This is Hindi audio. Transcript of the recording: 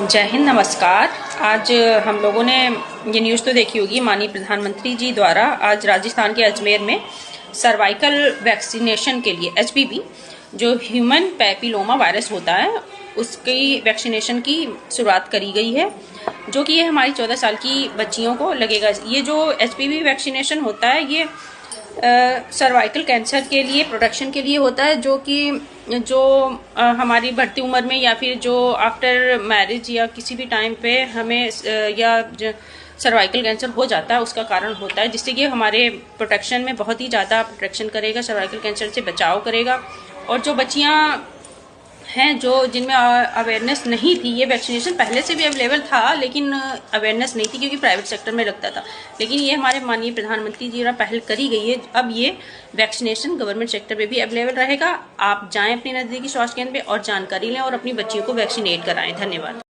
जय हिंद, नमस्कार। आज हम लोगों ने ये न्यूज़ तो देखी होगी, माननीय प्रधानमंत्री जी द्वारा आज राजस्थान के अजमेर में सर्वाइकल वैक्सीनेशन के लिए HPV जो ह्यूमन पैपिलोमा वायरस होता है उसकी वैक्सीनेशन की शुरुआत करी गई है, जो कि ये हमारी 14 साल की बच्चियों को लगेगा। ये जो HPV वैक्सीनेशन होता है ये सर्वाइकल कैंसर के लिए प्रोटेक्शन के लिए होता है, जो हमारी बढ़ती उम्र में या फिर जो आफ्टर मैरिज या किसी भी टाइम पे हमें या सर्वाइकल कैंसर हो जाता है उसका कारण होता है, जिससे कि हमारे प्रोटेक्शन में बहुत ही ज़्यादा प्रोटेक्शन करेगा, सर्वाइकल कैंसर से बचाव करेगा। और जो बच्चियाँ हैं जिनमें अवेयरनेस नहीं थी, ये वैक्सीनेशन पहले से भी अवेलेबल था लेकिन अवेयरनेस नहीं थी क्योंकि प्राइवेट सेक्टर में लगता था, लेकिन ये हमारे माननीय प्रधानमंत्री जी द्वारा पहल करी गई है। अब ये वैक्सीनेशन गवर्नमेंट सेक्टर में भी अवेलेबल रहेगा। आप जाएं अपने नज़दीकी स्वास्थ्य केंद्र पे और जानकारी लें और अपनी बच्चियों को वैक्सीनेट कराएं। धन्यवाद।